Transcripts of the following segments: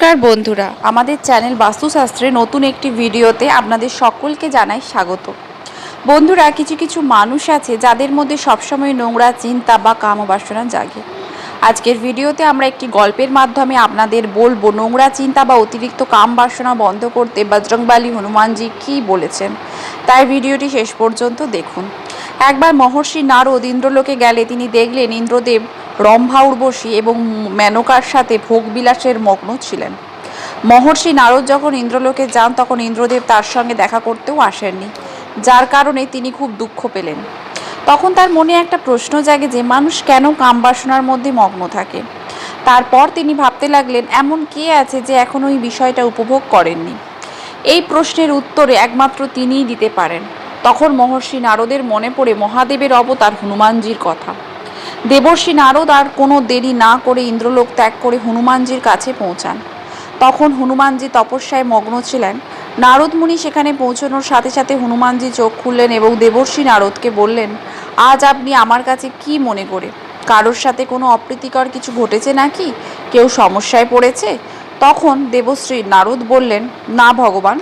নমস্কার বন্ধুরা, আমাদের চ্যানেল বাস্তুশাস্ত্রে নতুন একটি ভিডিওতে আপনাদের সকলকে জানাই স্বাগত। বন্ধুরা, কিছু কিছু মানুষ আছে যাদের মধ্যে সবসময় নোংরা চিন্তা বা কামবাসনা জাগে। আজকের ভিডিওতে আমরা একটি গল্পের মাধ্যমে আপনাদের বলবো নোংরা চিন্তা বা অতিরিক্ত কামবাসনা বন্ধ করতে বজরংবলী হনুমানজি কী বলেছেন। তাই ভিডিওটি শেষ পর্যন্ত দেখুন। একবার মহর্ষি নারদ ইন্দ্রলোকে গেলে তিনি দেখলেন ইন্দ্রদেব রম্ভা উর্বশী এবং মেনকার সাথে ভোগবিলাসের মগ্ন ছিলেন। মহর্ষি নারদ যখন ইন্দ্রলোকে যান তখন ইন্দ্রদেব তার সঙ্গে দেখা করতেও আসেননি, যার কারণে তিনি খুব দুঃখ পেলেন। তখন তার মনে একটা প্রশ্ন জাগে যে মানুষ কেন কামবাসনার মধ্যে মগ্ন থাকে। তারপর তিনি ভাবতে লাগলেন এমন কে আছে যে এখনও এই বিষয়টা উপভোগ করেননি। এই প্রশ্নের উত্তরে একমাত্র তিনিই দিতে পারেন। তখন মহর্ষি নারদের মনে পড়ে মহাদেবের অবতার হনুমানজির কথা। দেবর্ষি নারদ আর কোনো দেরি না করে ইন্দ্রলোক ত্যাগ করে হনুমানজির কাছে পৌঁছান। তখন হনুমানজি তপস্যায় মগ্ন ছিলেন। নারদ মুনি সেখানে পৌঁছানোর সাথে সাথে হনুমানজি চোখ খুললেন এবং দেবর্ষি নারদকে বললেন, আজ আপনি আমার কাছে কি মনে করে? কারোর সাথে কোনো অপ্রীতিকর কিছু ঘটেছে নাকি? কেউ সমস্যায় পড়েছে? তখন দেবশ্রী নারদ বললেন, না ভগবান,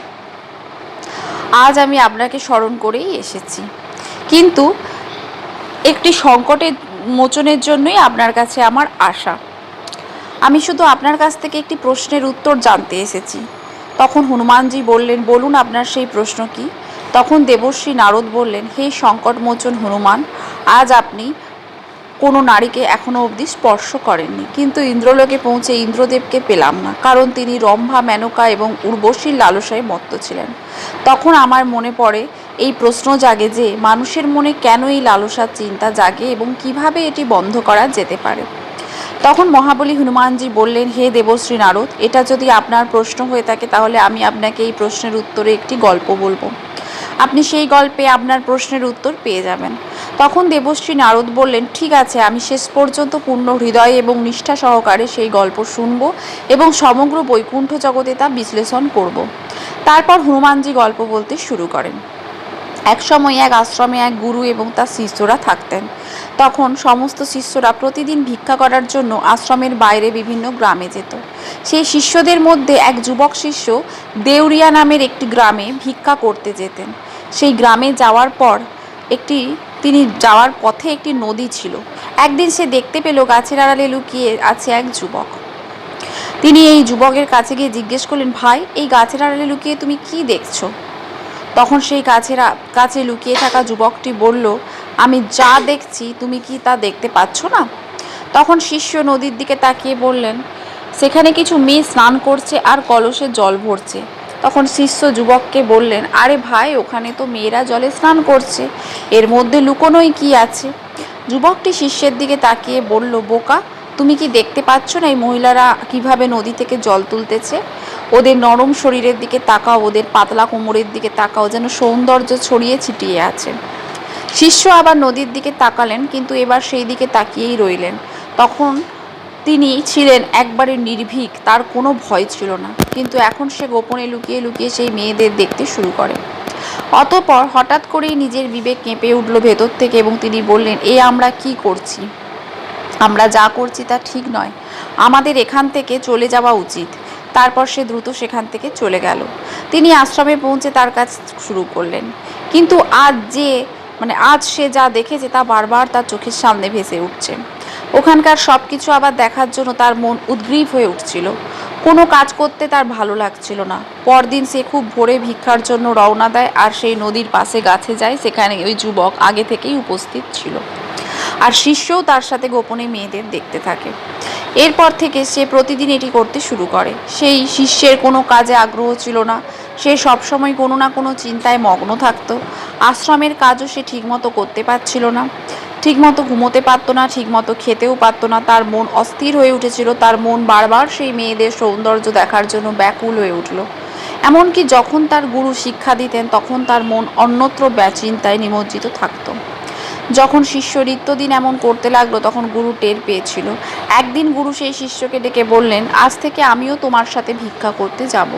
আজ আমি আপনাকে স্মরণ করেই এসেছি, কিন্তু একটি সংকটের মোচনের জন্যই আপনার কাছে আমার আশা। আমি শুধু আপনার কাছ থেকে একটি প্রশ্নের উত্তর জানতে এসেছি। তখন হনুমানজি বললেন, বলুন আপনার সেই প্রশ্ন কি? তখন দেবর্ষি নারদ বললেন, হে সংকটমোচন হনুমান, আজ আপনি কোনো নারীকে এখনও অবধি স্পর্শ করেননি, কিন্তু ইন্দ্রলোকে পৌঁছে ইন্দ্রদেবকে পেলাম না, কারণ তিনি রম্ভা, মেনকা এবং উর্বশীর লালসায় মত্ত ছিলেন। তখন আমার মনে পড়ে এই প্রশ্ন জাগে যে মানুষের মনে কেন এই লালসার চিন্তা জাগে এবং কিভাবে এটি বন্ধ করা যেতে পারে। তখন মহাবলী হনুমানজি বললেন, হে দেবশ্রী নারদ, এটা যদি আপনার প্রশ্ন হয়ে থাকে তাহলে আমি আপনাকে এই প্রশ্নের উত্তরে একটি গল্প বলবো। আপনি সেই গল্পে আপনার প্রশ্নের উত্তর পেয়ে যাবেন। তখন দেবশ্রী নারদ বললেন, ঠিক আছে, আমি শেষ পর্যন্ত পূর্ণ হৃদয় এবং নিষ্ঠা সহকারে সেই গল্প শুনব এবং সমগ্র বৈকুণ্ঠ জগতে তা বিশ্লেষণ করব। তারপর হনুমানজি গল্প বলতে শুরু করেন। এক সময় এক আশ্রমে এক গুরু এবং তার শিষ্যরা থাকতেন। তখন সমস্ত শিষ্যরা প্রতিদিন ভিক্ষা করার জন্য আশ্রমের বাইরে বিভিন্ন গ্রামে যেত। সেই শিষ্যদের মধ্যে এক যুবক শিষ্য দেউরিয়া নামের একটি গ্রামে ভিক্ষা করতে যেতেন। সেই গ্রামে যাওয়ার পর তিনি যাওয়ার পথে একটি নদী ছিল। একদিন সে দেখতে পেল গাছের আড়ালে লুকিয়ে আছে এক যুবক। তিনি এই যুবকের কাছে গিয়ে জিজ্ঞেস করলেন, ভাই, এই গাছের আড়ালে লুকিয়ে তুমি কি দেখছো? তখন সেই কাছে লুকিয়ে থাকা যুবকটি বলল, আমি যা দেখছি তুমি কি তা দেখতে পাচ্ছ না? তখন শিষ্য নদীর দিকে তাকিয়ে বললেন, সেখানে কিছু মেয়ে স্নান করছে আর কলসে জল ভরছে। তখন শিষ্য যুবককে বললেন, আরে ভাই, ওখানে তো মেয়েরা জলে স্নান করছে, এর মধ্যে লুকোনোই কি আছে? যুবকটি শিষ্যের দিকে তাকিয়ে বলল, বোকা, তুমি কি দেখতে পাচ্ছ না এই মহিলারা কিভাবে নদী থেকে জল তুলতেছে? ওদের নরম শরীরের দিকে তাকাও, ওদের পাতলা কোমরের দিকে তাকাও, যেন সৌন্দর্য ছড়িয়ে ছিটিয়ে আছে। শিষ্য আবার নদীর দিকে তাকালেন, কিন্তু এবার সেই দিকে তাকিয়েই রইলেন। তখন তিনি ছিলেন একবারে নির্ভীক, তার কোনো ভয় ছিল না, কিন্তু এখন সে গোপনে লুকিয়ে লুকিয়ে সেই মেয়েদের দেখতে শুরু করে। অতঃপর হঠাৎ করেই নিজের বিবেক কেঁপে উঠল ভেতর থেকে এবং তিনি বললেন, আমরা কি করছি? আমরা যা করছি তা ঠিক নয়, আমাদের এখান থেকে চলে যাওয়া উচিত। তারপর সে দ্রুত সেখান থেকে চলে গেল। তিনি আশ্রমে পৌঁছে তার কাজ শুরু করলেন, কিন্তু আজ সে যা দেখেছে তা বারবার তার চোখের সামনে ভেসে উঠছে। ওখানকার সব কিছু আবার দেখার জন্য তার মন উদ্গ্রীব হয়ে উঠছিল। কোনো কাজ করতে তার ভালো লাগছিল না। পরদিন সে খুব ভোরে ভিক্ষার জন্য রওনা দেয় আর সেই নদীর পাশে গাছে যায়, সেখানে ওই যুবক আগে থেকেই উপস্থিত ছিল আর শিষ্যও তার সাথে গোপনে মেয়েদের দেখতে থাকে। এরপর থেকে সে প্রতিদিন এটি করতে শুরু করে। সেই শিষ্যের কোনো কাজে আগ্রহ ছিল না, সে সবসময় কোনো না কোনো চিন্তায় মগ্ন থাকত। আশ্রমের কাজও সে ঠিকমতো করতে পারছিল না, ঠিকমতো ঘুমোতে পারতো না, ঠিকমতো খেতেও পারতো না। তার মন অস্থির হয়ে উঠেছিল, তার মন বারবার সেই মেয়েদের সৌন্দর্য দেখার জন্য ব্যাকুল হয়ে উঠল। এমনকি যখন তার গুরু শিক্ষা দিতেন তখন তার মন অন্যত্র চিন্তায় নিমজ্জিত থাকত। যখন শিষ্য নিত্যদিন এমন করতে লাগলো তখন গুরু টের পেয়েছিল। একদিন গুরু সেই শিষ্যকে ডেকে বললেন, আজ থেকে আমিও তোমার সাথে ভিক্ষা করতে যাব,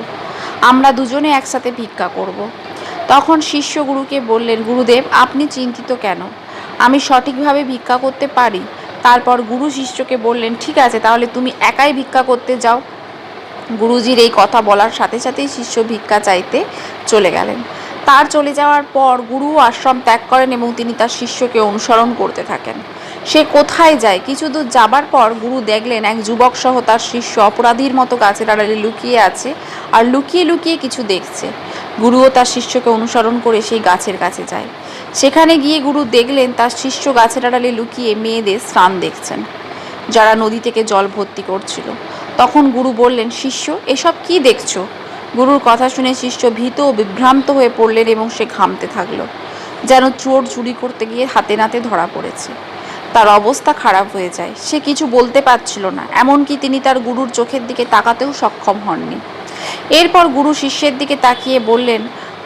আমরা দুজনে একসাথে ভিক্ষা করব। তখন শিষ্য গুরুকে বললেন, গুরুদেব, আপনি চিন্তিত কেন? আমি সঠিকভাবে ভিক্ষা করতে পারি। তারপর গুরু শিষ্যকে বললেন, ঠিক আছে, তাহলে তুমি একাই ভিক্ষা করতে যাও। গুরুজির এই কথা বলার সাথে সাথেই শিষ্য ভিক্ষা চাইতে চলে গেলেন। তার চলে যাওয়ার পর গুরু আশ্রম ত্যাগ করেন এবং তিনি তার শিষ্যকে অনুসরণ করতে থাকেন। সে কোথায় যায়, কিছু দূর যাবার পর গুরু দেখলেন এক যুবক সহ তার শিষ্য অপরাধীর মতো গাছের আড়ালে লুকিয়ে আছে আর লুকিয়ে লুকিয়ে কিছু দেখছে। গুরুও তার শিষ্যকে অনুসরণ করে সেই গাছের কাছে যায়। সেখানে গিয়ে গুরু দেখলেন তার শিষ্য গাছের আড়ালে লুকিয়ে মেয়েদের স্নান দেখছেন, যারা নদী থেকে জল ভর্তি করছিল। তখন গুরু বললেন, শিষ্য, এসব কি দেখছো? গুরুর কথা শুনে শিষ্য ভীত ও বিভ্রান্ত হয়ে পড়লেন এবং সে ঘামতে থাকলো, যেন চোর চুরি করতে গিয়ে হাতে নাতে ধরা পড়েছে। তার অবস্থা খারাপ হয়ে যায়। সে কিছু বলতে পারছিল না, এমনকি তিনি তার গুরুর চোখের দিকে তাকাতেও সক্ষম হননি। এরপর গুরু শিষ্যের দিকে তাকিয়ে বললেন,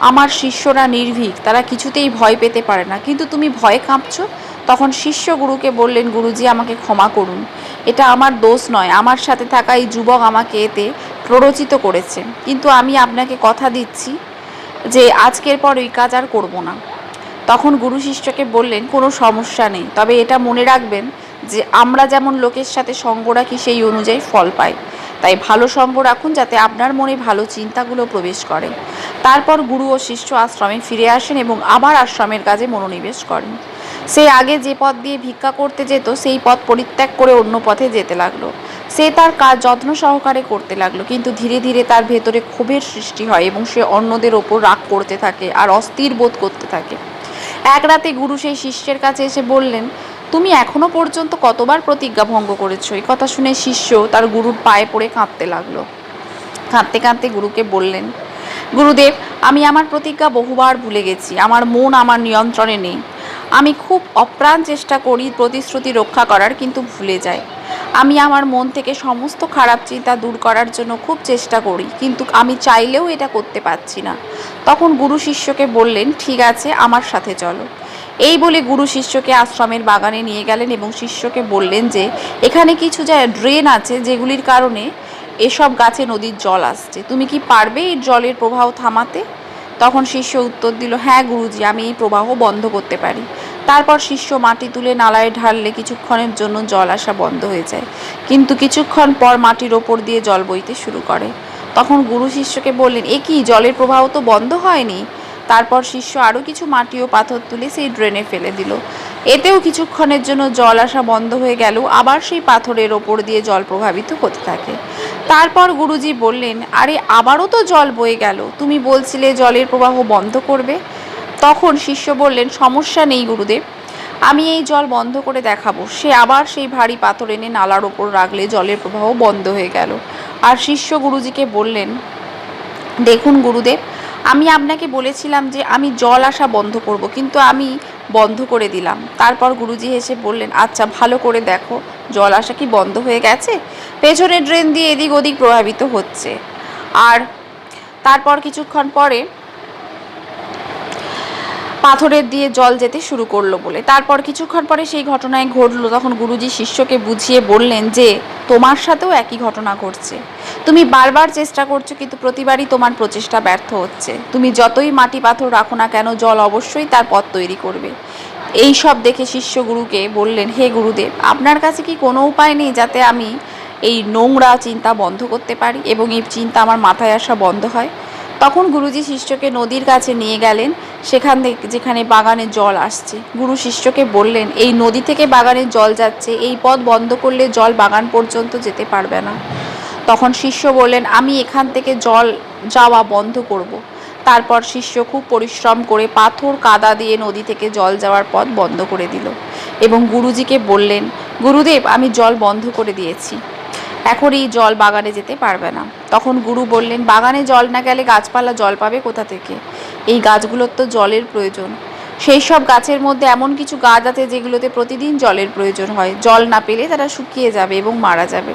আমার শিষ্যরা নির্ভীক, তারা কিছুতেই ভয় পেতে পারে না, কিন্তু তুমি ভয়ে কাঁপছো। তখন শিষ্য গুরুকে বললেন, গুরুজি, আমাকে ক্ষমা করুন, এটা আমার দোষ নয়, আমার সাথে থাকা এই যুবক আমাকে এতে প্ররোচিত করেছে, কিন্তু আমি আপনাকে কথা দিচ্ছি যে আজকের পর ওই কাজ আর করব না। তখন গুরু শিষ্যকে বললেন, কোনো সমস্যা নেই, তবে এটা মনে রাখবেন যে আমরা যেমন লোকের সাথে সঙ্গ রাখি সেই অনুযায়ী ফল পাই, তাই ভালো সঙ্গ রাখুন যাতে আপনার মনে ভালো চিন্তাগুলো প্রবেশ করে। তারপর গুরু ও শিষ্য আশ্রমে ফিরে আসেন এবং আবার আশ্রমের কাজে মনোনিবেশ করেন। সে আগে যে পথ দিয়ে ভিক্ষা করতে যেত সেই পথ পরিত্যাগ করে অন্য পথে যেতে লাগলো। সে তার কাজ যত্ন সহকারে করতে লাগলো, কিন্তু ধীরে ধীরে তার ভেতরে ক্ষোভের সৃষ্টি হয় এবং সে অন্যদের ওপর রাগ করতে থাকে আর অস্থির বোধ করতে থাকে। এক রাতে গুরু সেই শিষ্যের কাছে এসে বললেন, তুমি এখনো পর্যন্ত কতবার প্রতিজ্ঞা ভঙ্গ করেছো? এই কথা শুনে শিষ্য তার গুরুর পায়ে পড়ে কাঁদতে লাগলো। কাঁদতে কাঁদতে গুরুকে বললেন, গুরুদেব, আমি আমার প্রতিজ্ঞা বহুবার ভুলে গেছি, আমার মন আমার নিয়ন্ত্রণে নেই। আমি খুব অপ্রাণ চেষ্টা করি প্রতিশ্রুতি রক্ষা করার, কিন্তু ভুলে যাই। আমি আমার মন থেকে সমস্ত খারাপ চিন্তা দূর করার জন্য খুব চেষ্টা করি, কিন্তু আমি চাইলেও এটা করতে পারছি না। তখন গুরু শিষ্যকে বললেন, ঠিক আছে, আমার সাথে চলো। এই বলে গুরু শিষ্যকে আশ্রমের বাগানে নিয়ে গেলেন এবং শিষ্যকে বললেন যে এখানে কিছু ড্রেন আছে যেগুলির কারণে এসব গাছে নদীর জল আসছে, তুমি কি পারবে এই জলের প্রবাহ থামাতে? তখন শিষ্য উত্তর দিল, হ্যাঁ গুরুজি, আমি এই প্রবাহ বন্ধ করতে পারি। তারপর শিষ্য মাটি তুলে নালায় ঢাললে কিছুক্ষণের জন্য জল আসা বন্ধ হয়ে যায়, কিন্তু কিছুক্ষণ পর মাটির ওপর দিয়ে জল বইতে শুরু করে। তখন গুরু শিষ্যকে বললেন, এ কি, জলের প্রবাহ তো বন্ধ হয়নি। তারপর শিষ্য আরও কিছু মাটি ও পাথর তুলে সেই ড্রেনে ফেলে দিল। এতেও কিছুক্ষণের জন্য জল আসা বন্ধ হয়ে গেল, আবার সেই পাথরের ওপর দিয়ে জল প্রভাবিত হতে থাকে। তারপর গুরুজি বললেন, আরে আবারও তো জল বয়ে গেল, তুমি বলছিলে জলের প্রবাহ বন্ধ করবে। তখন শিষ্য বললেন, সমস্যা নেই গুরুদেব, আমি এই জল বন্ধ করে দেখাবো। সে আবার সেই ভারী পাথর এনে নালার ওপর রাখলে জলের প্রবাহ বন্ধ হয়ে গেল। আর শিষ্য গুরুজিকে বললেন, দেখুন গুরুদেব, আমি আপনাকে বলেছিলাম যে আমি জল আসা বন্ধ করব, কিন্তু আমি বন্ধ করে দিলাম। তারপর গুরুজি হেসে বললেন, আচ্ছা ভালো করে দেখো, জল আসা কি বন্ধ হয়ে গেছে? পেছনের ড্রেন দিয়ে এদিক ওদিক প্রভাবিত হচ্ছে। আর তারপর কিছুক্ষণ পরে পাথরের দিয়ে জল যেতে শুরু করলো বলে। তারপর কিছুক্ষণ পরে সেই ঘটনায় ঘটলো। তখন গুরুজি শিষ্যকে বুঝিয়ে বললেন যে তোমার সাথেও একই ঘটনা ঘটছে, তুমি বারবার চেষ্টা করছো কিন্তু প্রতিবারই তোমার প্রচেষ্টা ব্যর্থ হচ্ছে। তুমি যতই মাটি পাথর রাখো না কেন, জল অবশ্যই তার পথ তৈরি করবে। এই সব দেখে শিষ্য গুরুকে বললেন, হে গুরুদেব, আপনার কাছে কি কোনো উপায় নেই যাতে আমি এই নোংরা চিন্তা বন্ধ করতে পারি এবং এই চিন্তা আমার মাথায় আসা বন্ধ হয়? তখন গুরুজি শিষ্যকে নদীর কাছে নিয়ে গেলেন, সেখান থেকে যেখানে বাগানে জল আসছে। গুরু শিষ্যকে বললেন, এই নদী থেকে বাগানে জল যাচ্ছে, এই পথ বন্ধ করলে জল বাগান পর্যন্ত যেতে পারবে না। তখন শিষ্য বললেন, আমি এখান থেকে জল যাওয়া বন্ধ করব। তারপর শিষ্য খুব পরিশ্রম করে পাথর কাদা দিয়ে নদী থেকে জল যাওয়ার পথ বন্ধ করে দিল এবং গুরুজিকে বললেন, গুরুদেব, আমি জল বন্ধ করে দিয়েছি, এখন এই জল বাগানে যেতে পারবে না। তখন গুরু বললেন, বাগানে জল না গেলে গাছপালা জল পাবে কোথা থেকে? এই গাছগুলোর তো জলের প্রয়োজন। সেই সব গাছের মধ্যে এমন কিছু গাছ আছে যেগুলোতে প্রতিদিন জলের প্রয়োজন হয়, জল না পেলে তারা শুকিয়ে যাবে এবং মারা যাবে।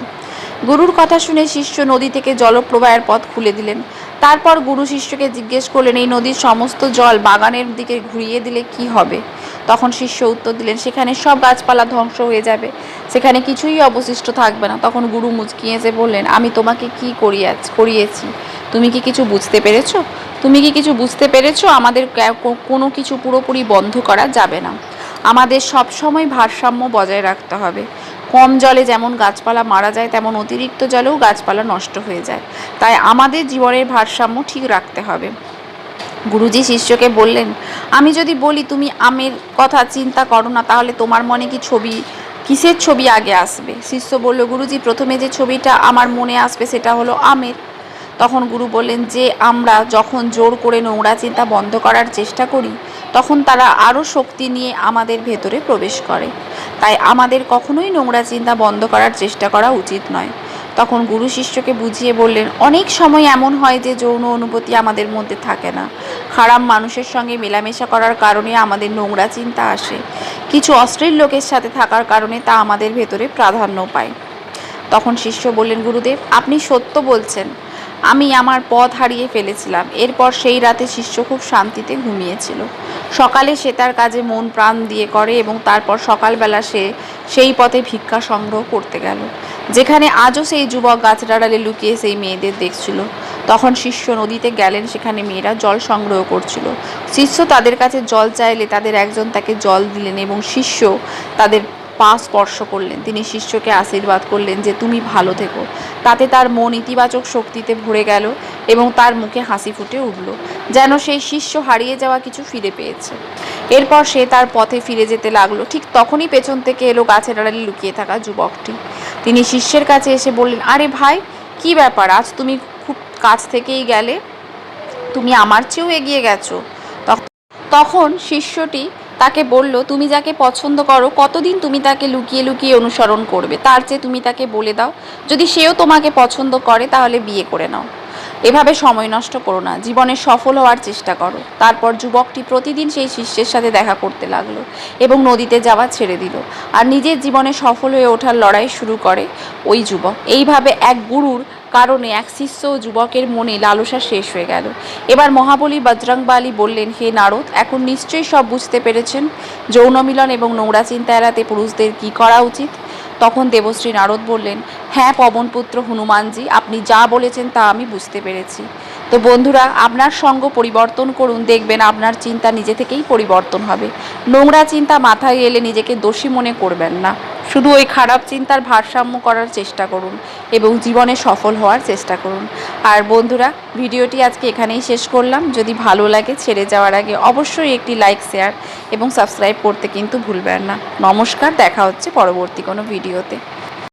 গুরুর কথা শুনে শিষ্য নদী থেকে জলপ্রবাহের পথ খুলে দিলেন। তারপর গুরু শিষ্যকে জিজ্ঞেস করলেন, এই নদীর সমস্ত জল বাগানের দিকে ঘুরিয়ে দিলে কি হবে? তখন শিষ্য উত্তর দিলেন, সেখানে সব গাছপালা ধ্বংস হয়ে যাবে, সেখানে কিছুই অবশিষ্ট থাকবে না। তখন গুরু মুচকিয়ে এসে বললেন, আমি তোমাকে কি করিয়েছি, তুমি কি কিছু বুঝতে পেরেছো? তুমি কি কিছু বুঝতে পেরেছো? আমাদের কোনো কিছু পুরোপুরি বন্ধ করা যাবে না, আমাদের সব সময় ভারসাম্য বজায় রাখতে হবে। কম জলে যেমন গাছপালা মারা যায়, তেমন অতিরিক্ত জলেও গাছপালা নষ্ট হয়ে যায়। তাই আমাদের জীবনের ভারসাম্য ঠিক রাখতে হবে। গুরুজি শিষ্যকে বললেন, আমি যদি বলি তুমি আমের কথা চিন্তা করো না, তাহলে তোমার মনে কিসের ছবি আগে আসবে? শিষ্য বলল, গুরুজি, প্রথমে যে ছবিটা আমার মনে আসবে সেটা হলো আমের। তখন গুরু বললেন যে আমরা যখন জোর করে নোংরা চিন্তা বন্ধ করার চেষ্টা করি, তখন তারা আরও শক্তি নিয়ে আমাদের ভেতরে প্রবেশ করে। তাই আমাদের কখনোই নোংরা চিন্তা বন্ধ করার চেষ্টা করা উচিত নয়। তখন গুরু শিষ্যকে বুঝিয়ে বললেন, অনেক সময় এমন হয় যে যৌন অনুভূতি আমাদের মধ্যে থাকে না। খারাপ মানুষের সঙ্গে মেলামেশা করার কারণে আমাদের নোংরা চিন্তা আসে। কিছু অশ্লীল লোকের সাথে থাকার কারণে তা আমাদের ভেতরে প্রাধান্য পায়। তখন শিষ্য বললেন, গুরুদেব, আপনি সত্য বলছেন। আমি আমার পথ হারিয়ে ফেলেছিলাম। এরপর সেই রাতে শিষ্য খুব শান্তিতে ঘুমিয়েছিল। সকালে সে তার কাজে মন প্রাণ দিয়ে করে এবং তারপর সকালবেলা সে সেই পথে ভিক্ষা সংগ্রহ করতে গেল, যেখানে আজও সেই যুবক গাছের আড়ালে লুকিয়ে সেই মেয়েদের দেখছিল। তখন শিষ্য নদীতে গেলেন, সেখানে মেয়েরা জল সংগ্রহ করছিল। শিষ্য তাদের কাছে জল চাইলে তাদের একজন তাকে জল দিলেন এবং শিষ্য তাদের পা স্পর্শ করলেন। তিনি শিষ্যকে আশীর্বাদ করলেন যে তুমি ভালো থেকো। তাতে তার মন ইতিবাচক শক্তিতে ভরে গেল এবং তার মুখে হাসি ফুটে উঠল, যেন সেই শিষ্য হারিয়ে যাওয়া কিছু ফিরে পেয়েছে। এরপর সে তার পথে ফিরে যেতে লাগলো। ঠিক তখনই পেছন থেকে এলো গাছের আড়ালে লুকিয়ে থাকা যুবকটি। তিনি শিষ্যের কাছে এসে বললেন, আরে ভাই, কি ব্যাপার? আজ তুমি খুব কাছ থেকেই গেলে, তুমি আমার চেয়েও এগিয়ে গেছো। তখন শিষ্যটি তাকে বলল, তুমি যাকে পছন্দ করো, কতদিন তুমি তাকে লুকিয়ে লুকিয়ে অনুসরণ করবে? তার চেয়ে তুমি তাকে বলে দাও। যদি সেও তোমাকে পছন্দ করে তাহলে বিয়ে করে নাও। এভাবে সময় নষ্ট করো না, জীবনে সফল হওয়ার চেষ্টা করো। তারপর যুবকটি প্রতিদিন সেই শিষ্যের সাথে দেখা করতে লাগলো এবং নদীতে যাওয়া ছেড়ে দিল আর নিজের জীবনে সফল হয়ে ওঠার লড়াই শুরু করে ওই যুবক। এইভাবে এক গুরুর কারণে এক শিষ্য ও যুবকের মনে লালসা শেষ হয়ে গেল। এবার মহাবলী বজরংবলী বললেন, হে নারদ, এখন নিশ্চয়ই সব বুঝতে পেরেছেন যৌন মিলন এবং নোংরা চিন্তা এড়াতে পুরুষদের কী করা উচিত। তখন দেবশ্রী নারদ বললেন, হ্যাঁ পবনপুত্র হনুমানজি, আপনি যা বলেছেন তা আমি বুঝতে পেরেছি। তো বন্ধুরা, আপনার সঙ্গ পরিবর্তন করুন, দেখবেন আপনার চিন্তা নিজে থেকেই পরিবর্তন হবে। নোংরা চিন্তা মাথায় এলে নিজেকে দোষী মনে করবেন না, শুধু ওই খারাপ চিন্তার ভারসাম্য করার চেষ্টা করুন এবং জীবনে সফল হওয়ার চেষ্টা করুন। আর বন্ধুরা, ভিডিওটি আজকে এখানেই শেষ করলাম। যদি ভালো লাগে, ছেড়ে যাওয়ার আগে অবশ্যই একটি লাইক, শেয়ার এবং সাবস্ক্রাইব করতে কিন্তু ভুলবেন না। নমস্কার, দেখা হচ্ছে পরবর্তী কোনো ভিডিওতে।